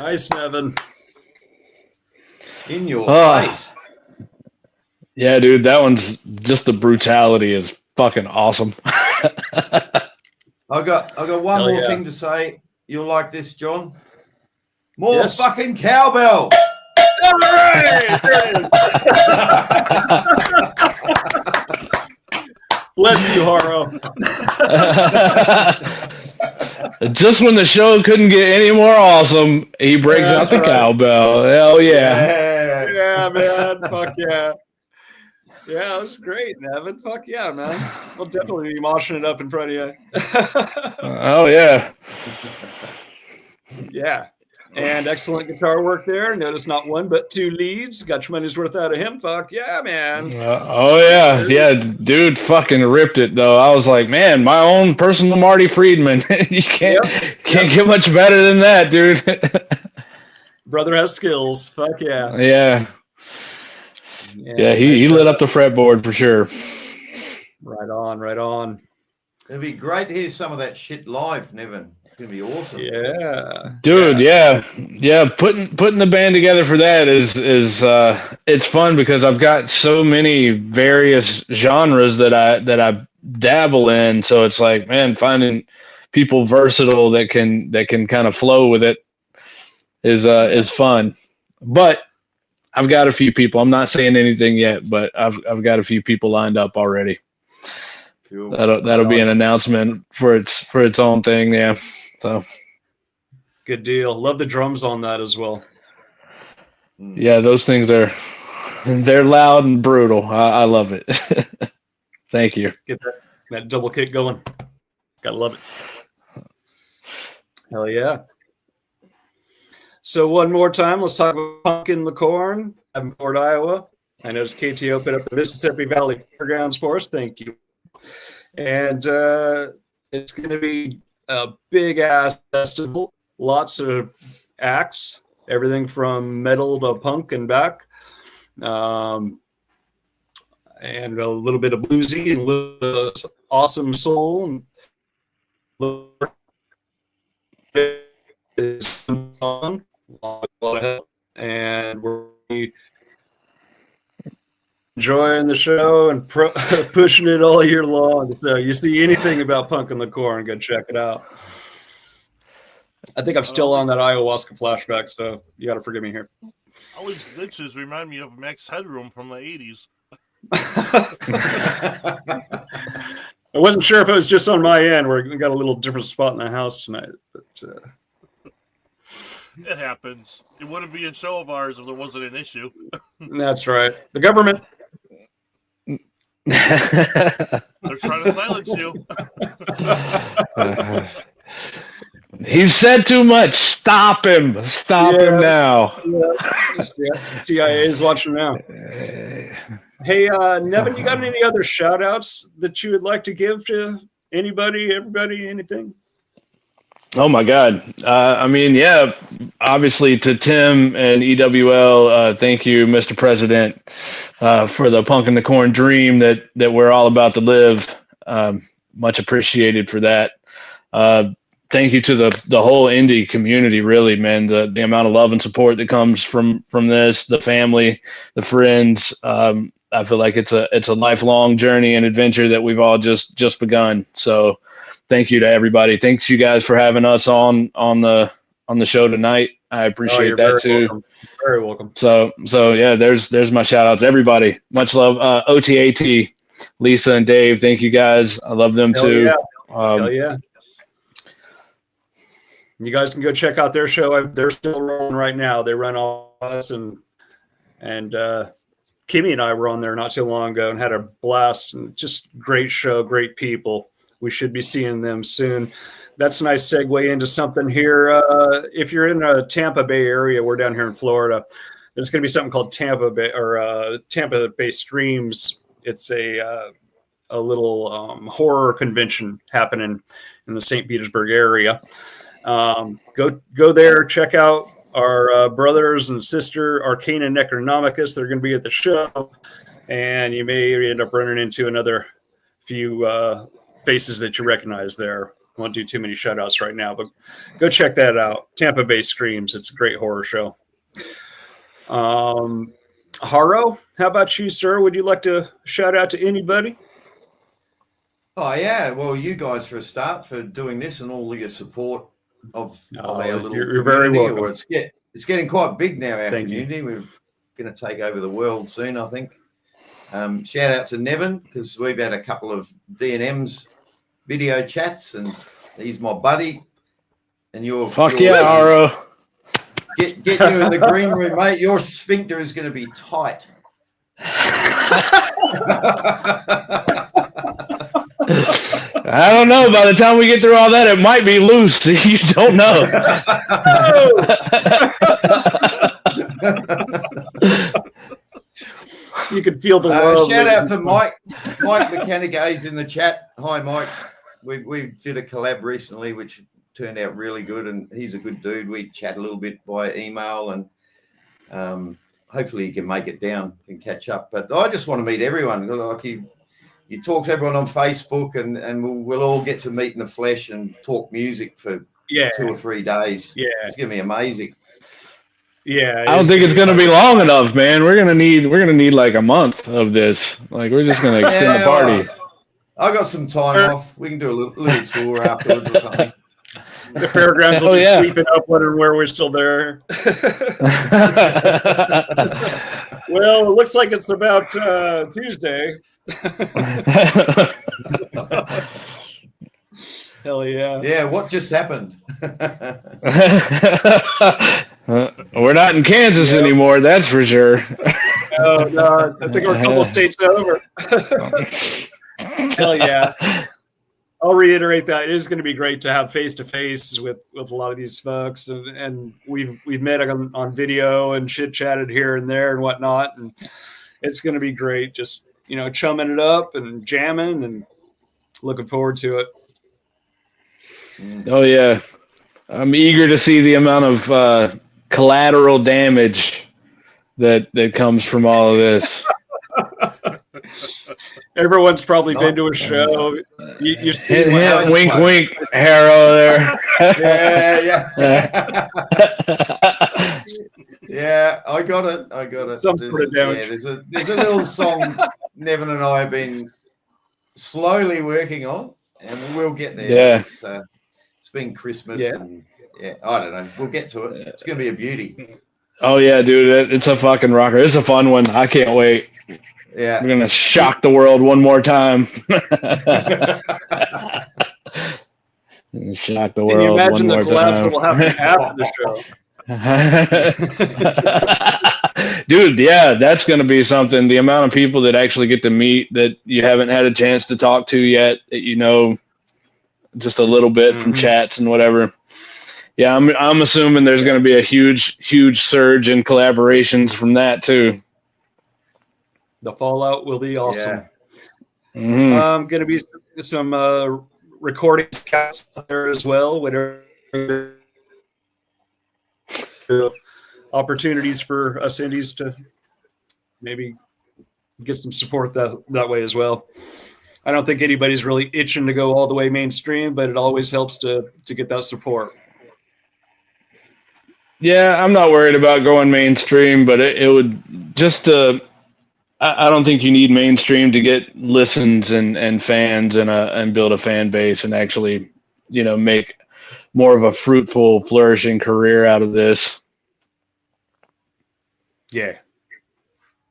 Nice, Nevin. In your Oh. face. Yeah, dude, that one's just the brutality is fucking awesome. I got one Hell more yeah. thing to say. You'll like this, John. More Yes. fucking cowbell. All right. There it is. Bless you, Harro. Just when the show couldn't get any more awesome, he breaks Yeah, out the that's right. cowbell. Hell yeah. Yeah, man. Fuck yeah. Yeah, that's great, Nevin. Fuck yeah, man. We'll definitely be moshing it up in front of you. Oh yeah. Yeah. And excellent guitar work there. Notice not one but two leads. Got your money's worth out of him. Fuck yeah, man. Oh yeah. Yeah, dude fucking ripped it though. I was like, man, my own personal Marty Friedman. You can't get much better than that, dude. Brother has skills. Fuck yeah. Yeah. Yeah, he lit up the fretboard for sure. Right on, right on. It'd be great to hear some of that shit live, Nevin. It's gonna be awesome. Yeah. Dude, yeah. Putting the band together for that is it's fun because I've got so many various genres that I dabble in. So it's like, man, finding people versatile that can kind of flow with it is fun. But I've got a few people. I'm not saying anything yet, but I've got a few people lined up already. Cool. That'll be an announcement for its own thing. Yeah. So good deal. Love the drums on that as well. Yeah, those things they're loud and brutal. I love it. Thank you. Get that double kick going. Gotta love it. Hell yeah. So one more time, let's talk about Pumpkin the Corn, Davenport, Iowa. I noticed KT opened up the Mississippi Valley Fairgrounds for us. Thank you. And it's going to be a big-ass festival. Lots of acts, everything from metal to punk and back. And a little bit of bluesy and a little bit of awesome soul. Is on. And we're enjoying the show and pushing it all year long. So you see anything about Pumpkin the Corn, go check it out. I think I'm still on that ayahuasca flashback, so you got to forgive me here. All these glitches remind me of Max Headroom from the 80s. I wasn't sure if it was just on my end where we got a little different spot in the house tonight, but it happens. It wouldn't be a show of ours if there wasn't an issue. That's right. The government. They're trying to silence you. He said too much. Stop him. Stop him now. Yeah. CIA is watching now. Hey, Nevin, you got any other shout outs that you would like to give to anybody, everybody, anything? Oh my God. I mean, yeah, obviously to Tim and EWL, thank you, Mr. President, for the Pumpkin the Corn dream that we're all about to live. Much appreciated for that. Thank you to the whole indie community, really, man. The amount of love and support that comes from this, the family, the friends. I feel like it's a lifelong journey and adventure that we've all just begun. So thank you to everybody. Thanks you guys for having us on the show tonight. I appreciate that too. Welcome. Very welcome. So yeah, there's my shout out to everybody. Much love. OTAT, Lisa and Dave. Thank you guys. I love them too. Yeah. Hell yeah. You guys can go check out their show. They're still rolling right now. They run all us and Kimmy and I were on there not too long ago and had a blast. And just great show, great people. We should be seeing them soon. That's a nice segue into something here. If you're in the Tampa Bay area, we're down here in Florida. There's going to be something called Tampa Bay Streams. It's a little horror convention happening in the St. Petersburg area. Go there, check out our brothers and sister Arcana Necronomicus. They're going to be at the show, and you may end up running into another few faces that you recognize there. won't do too many shout outs right now, but go check that out. Tampa Bay Screams. It's a great horror show. Harro, how about you, sir? Would you like to shout out to anybody? Oh yeah, well, you guys for a start for doing this and all your support of our little you're very welcome. Or it's getting quite big now. Our Thank community, we're going to take over the world soon, I think. Shout out to Nevin because we've had a couple of D&M's video chats, and he's my buddy. And you're Harro. Get you in the green room, mate. Your sphincter is going to be tight. I don't know. By the time we get through all that, it might be loose. You don't know. You can feel the world. Shout out to Mike Mechanic in the chat. Hi, Mike. We did a collab recently, which turned out really good, and he's a good dude. We chat a little bit by email, and hopefully he can make it down and catch up. But I just want to meet everyone. Like you talk to everyone on Facebook, and we'll all get to meet in the flesh and talk music for 2 or 3 days. Yeah, it's gonna be amazing. Yeah, I don't think it's gonna be long enough, man. We're gonna need like a month of this. Like we're just gonna extend the party. I got some time off. We can do a little tour afterwards or something. The fairgrounds will be sweeping up where we're still there. Well, it looks like it's about Tuesday. Hell yeah. Yeah, what just happened? We're not in Kansas anymore, that's for sure. Oh, no, I think we're a couple states over. Hell yeah. I'll reiterate that it is going to be great to have face-to-face with a lot of these folks, and we've met on video and chit-chatted here and there and whatnot, and it's going to be great just, chumming it up and jamming, and looking forward to it. Oh, yeah. I'm eager to see the amount of collateral damage that comes from all of this. Everyone's probably been to a show. You see, wink, wink, Harro there. Yeah. Yeah, I got it. Some sort of damage. There's a little song Nevin and I have been slowly working on, and we'll get there. Yeah. It's been Christmas, and I don't know. We'll get to it. It's going to be a beauty. Oh yeah, dude, it's a fucking rocker. It's a fun one. I can't wait. Yeah, we're gonna shock the world one more time. Shock the world. Can you imagine the collapse time. that will happen after the show? Dude, yeah, that's gonna be something. The amount of people that actually get to meet that you haven't had a chance to talk to yet, that just a little bit from chats and whatever. Yeah, I'm assuming there's going to be a huge surge in collaborations from that too. The fallout will be awesome. Yeah. Going to be some recording cats there as well. Whatever opportunities for us indies to maybe get some support that way as well. I don't think anybody's really itching to go all the way mainstream, but it always helps to get that support. Yeah, I'm not worried about going mainstream, but it would just I don't think you need mainstream to get listens and fans and build a fan base and actually, make more of a fruitful, flourishing career out of this. Yeah.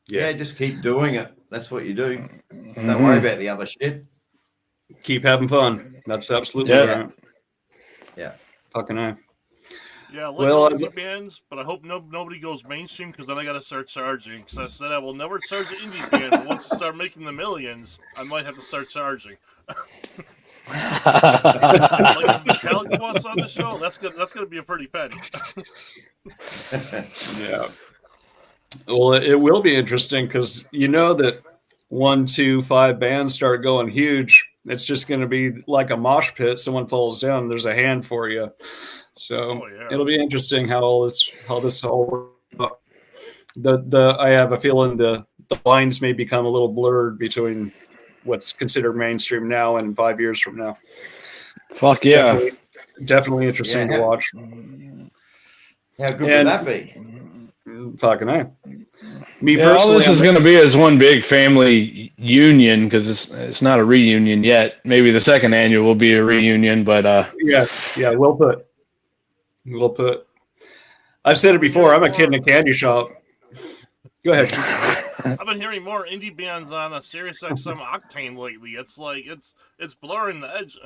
Yeah, just keep doing it. That's what you do. Don't worry about the other shit. Keep having fun. That's absolutely right. Yeah. Fucking hell. Yeah, indie bands, but I hope nobody goes mainstream because then I got to start charging. Because I said I will never charge an indie band, but once I start making the millions, I might have to start charging. Like if Metallica wants on the show, that's gonna be a pretty penny. Yeah. Well, it will be interesting because that 1, 2, 5 bands start going huge. It's just going to be like a mosh pit. Someone falls down, there's a hand for you. So it'll be interesting how this all works. I have a feeling the lines may become a little blurred between what's considered mainstream now and 5 years from now. Fuck yeah. Definitely interesting to watch. How good would that be? Fucking A. Me Yeah, all personally, this is going to be as one big family union because it's not a reunion yet. Maybe the second annual will be a reunion, but yeah, well put. I've said it before. I'm a kid in a candy shop. Go ahead. I've been hearing more indie bands on a Sirius XM Octane lately. It's like it's blurring the edge.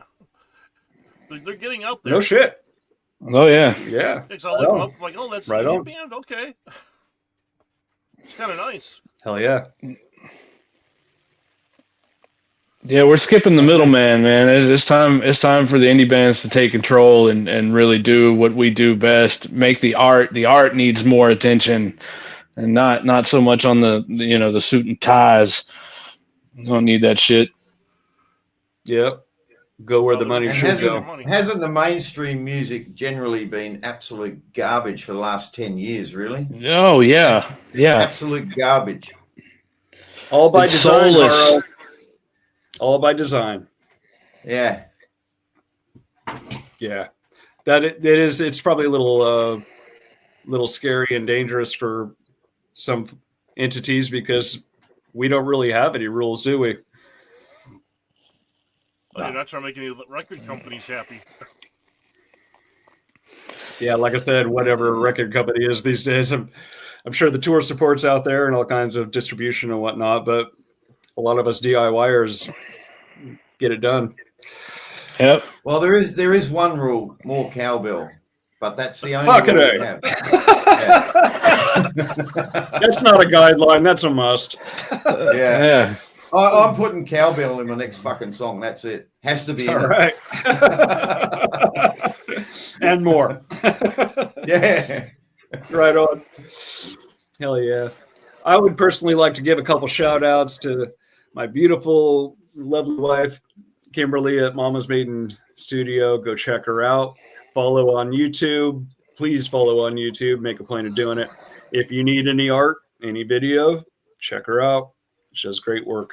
They're getting out there. No shit. Oh yeah. Yeah. So I look them up. I'm like, oh, that's an indie band. Okay. It's kind of nice. Hell yeah. Yeah, we're skipping the middleman, man. It's time for the indie bands to take control and really do what we do best. Make the art. The art needs more attention, and not so much on the suit and ties. You don't need that shit. Yep. Go where the money should go. Hasn't the mainstream music generally been absolute garbage for the last 10 years, really? Oh, yeah. Yeah. Absolute garbage. All by design, Harro. All by design. Yeah. Yeah. It's probably a little scary and dangerous for some entities because we don't really have any rules, do we? Well, you're not trying to make any record companies happy. Yeah, like I said, whatever record company is these days, I'm sure the tour support's out there and all kinds of distribution and whatnot, but a lot of us DIYers get it done. Yep. Well, there is one rule: more cowbell, but that's the only Fucking rule A. we have. That's not a guideline. That's a must. Yeah. I'm putting cowbell in my next fucking song. That's it. Has to be. All right. And more. Yeah. Right on. Hell yeah. I would personally like to give a couple shout outs to my beautiful, lovely wife, Kimberly at Mama's Maiden Studio. Go check her out. Follow on YouTube. Please follow on YouTube. Make a point of doing it. If you need any art, any video, check her out. She does great work.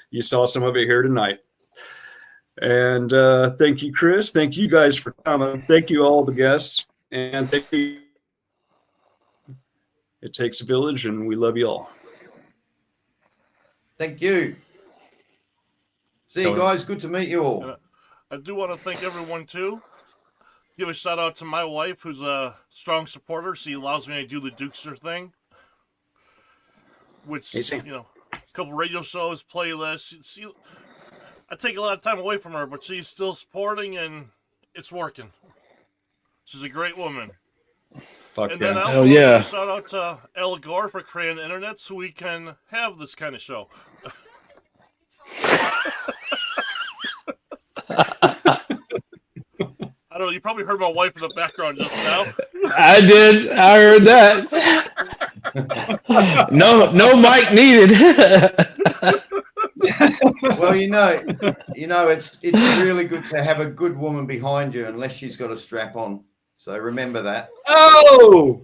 You saw some of it here tonight. And thank you, Chris. Thank you guys for coming. Thank you, all the guests. And thank you. It takes a village, and we love you all. Thank you. See you guys. Good to meet you all. I do want to thank everyone, too. Give a shout out to my wife, who's a strong supporter. She allows me to do the Dukester thing. Which, a couple radio shows, playlists. I take a lot of time away from her, but she's still supporting, and it's working. She's a great woman. Then I also want to shout out to Al Gore for creating the internet so we can have this kind of show. I don't know, you probably heard my wife in the background just now. I did. I heard that. No mic needed. Well, it's really good to have a good woman behind you, unless she's got a strap on. So remember that. Oh!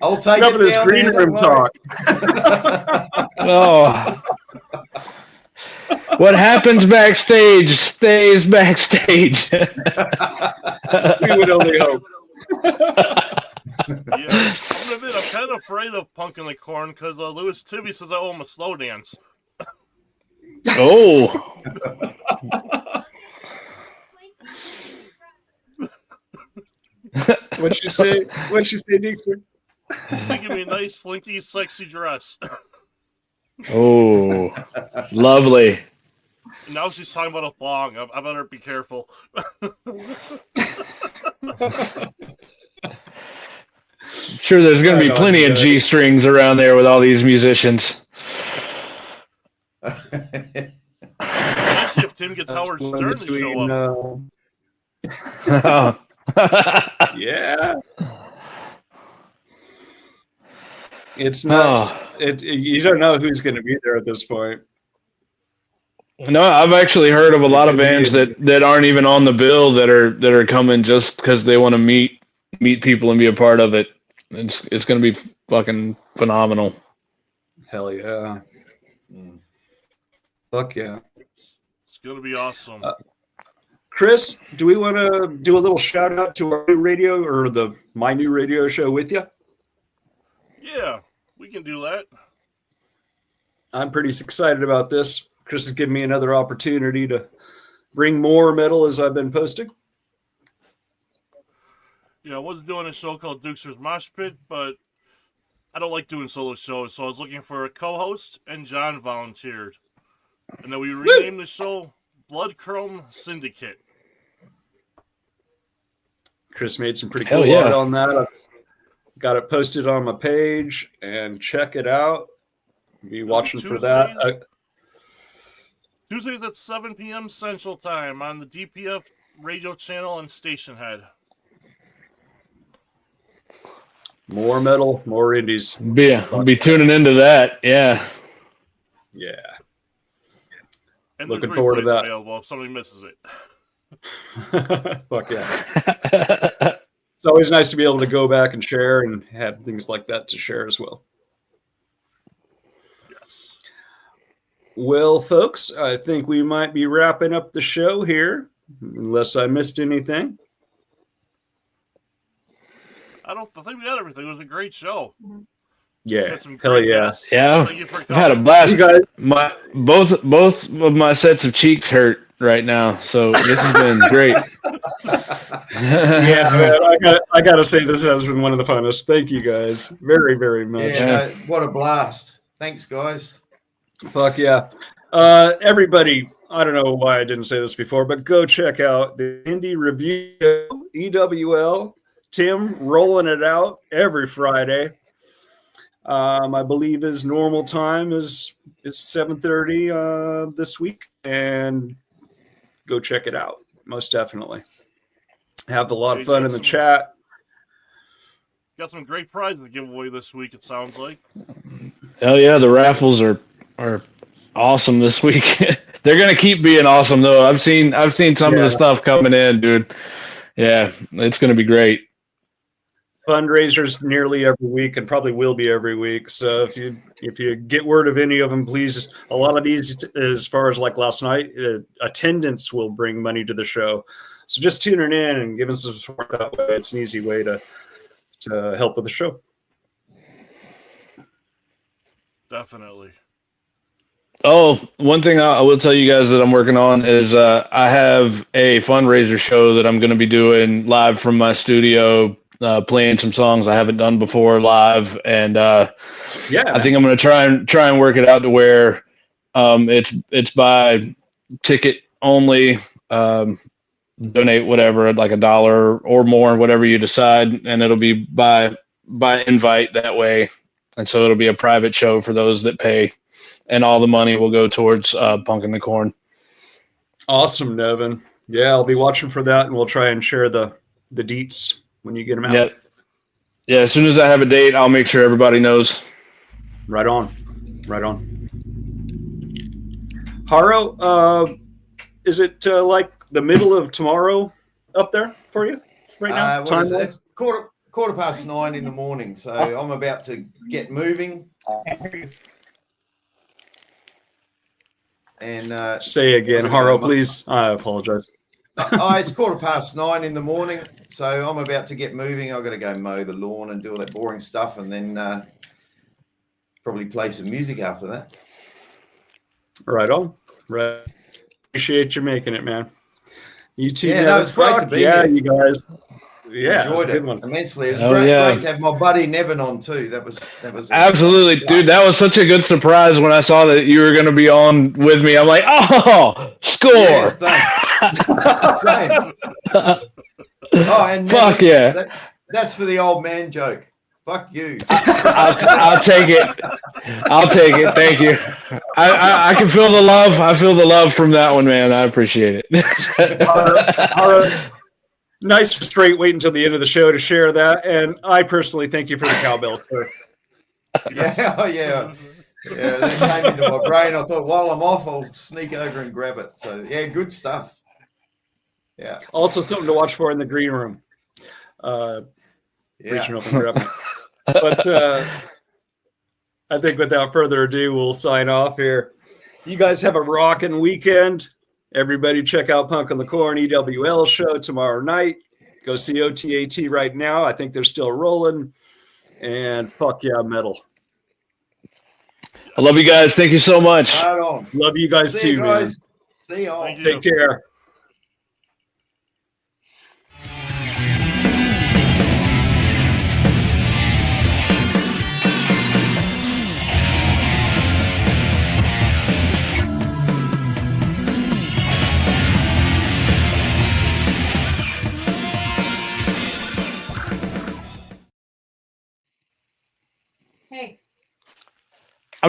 I'll take enough of this green room talk. Oh. What happens backstage stays backstage. We would only hope. Yeah, I'm gonna admit, I'm kind of afraid of Punk in the Corn because Louis Tivy says I owe him a slow dance. Oh. What'd she say? Dixter? Give me a nice, slinky, sexy dress. Oh, lovely. Now she's talking about a thong. I better be careful. Sure, there's going to be plenty of G-strings around there with all these musicians. Especially if Tim gets Howard Stern to show up. Yeah. It's nuts. You don't know who's going to be there at this point. No, I've actually heard of a lot of bands that aren't even on the bill that are coming just because they want to meet people and be a part of it. It's going to be fucking phenomenal. Hell yeah. Fuck yeah. going to be awesome. Chris, do we want to do a little shout out to our new radio or my new radio show with you? Yeah, we can do that. I'm pretty excited about this. Chris has given me another opportunity to bring more metal as I've been posting. Yeah, I was doing a show called Dukester's Mosh Pit, but I don't like doing solo shows, so I was looking for a co-host, and John volunteered. And then we renamed the show Blood Chrome Syndicate. Chris made some pretty Hell cool yeah. art on that. I've got it posted on my page, and check it out. Be watching for that. Tuesdays at 7 p.m. Central Time on the DPF radio channel and Station Head. More metal, more indies. I'll be tuning into that. Yeah. Yeah. And Looking there's forward to replays that. available if somebody misses it. Fuck yeah. It's always nice to be able to go back and share and have things like that to share as well. Yes. Well, folks, I think we might be wrapping up the show here, unless I missed anything. I think we got everything. It was a great show. Yeah, Had some hell great yeah. guests. Yeah. Thank you for I've had a coming. blast. You guys, Both of my sets of cheeks hurt right now, so this has been great. yeah, man, I gotta say this has been one of the funnest. Thank you guys very, very much. Yeah, no, what a blast. Thanks, guys. Fuck yeah. Everybody, I don't know why I didn't say this before, but go check out the Indie Review, EWL. Tim rolling it out every Friday. I believe his normal time is 7:30 this week, and go check it out. Most definitely. Have a lot of fun in the chat. Got some great prizes to give away this week, it sounds like. Hell yeah, the raffles are awesome this week. They're gonna keep being awesome though. I've seen some of the stuff coming in, dude. Yeah, it's gonna be great. Fundraisers nearly every week and probably will be every week. So if you get word of any of them, please. A lot of these, as far as like last night, attendance will bring money to the show. So just tuning in and giving some support that way. It's an easy way to help with the show. Definitely. Oh, one thing I will tell you guys that I'm working on is I have a fundraiser show that I'm going to be doing live from my studio, playing some songs I haven't done before live, and I think I'm going to try and work it out to where it's by ticket only. Donate whatever, like $1 or more, whatever you decide, and it'll be by invite that way, and so it'll be a private show for those that pay. And all the money will go towards Punk in the Corn. Awesome, Nevin. Yeah, I'll be watching for that, and we'll try and share the deets when you get them out. Yeah. As soon as I have a date, I'll make sure everybody knows. Right on. Harro, is it like the middle of tomorrow up there for you right now? What is it? Quarter past 9 in the morning. So I'm about to get moving. And say again, Harro, please. I apologize. It's 9:15 in the morning, so I'm about to get moving. I've got to go mow the lawn and do all that boring stuff, and then probably play some music after that. Right on. Right. Appreciate you making it, man. You too. Yeah, no, it's great to be here. You guys. Yeah, enjoyed it it immensely. It was great to have my buddy Nevin on too. That was absolutely, dude. That was such a good surprise when I saw that you were going to be on with me. I'm like, oh, score. Yeah, same. Oh, and fuck Nevin, yeah. That's for the old man joke. Fuck you. I'll take it. Thank you. I can feel the love. I feel the love from that one, man. I appreciate it. Nice straight wait until the end of the show to share that. And I personally thank you for the cowbells. Yeah, that came into my brain. I thought, while I'm off, I'll sneak over and grab it. So, yeah, good stuff. Yeah. Also something to watch for in the green room. Reaching up and grabbing. But I think without further ado, we'll sign off here. You guys have a rocking weekend. Everybody check out Punk on the Corn EWL show tomorrow night. Go see OTAT right now. I think they're still rolling. And fuck yeah, metal. I love you guys. Thank you so much. Right on. Love you guys See too, you guys. man. See y'all. Thank you. Take care.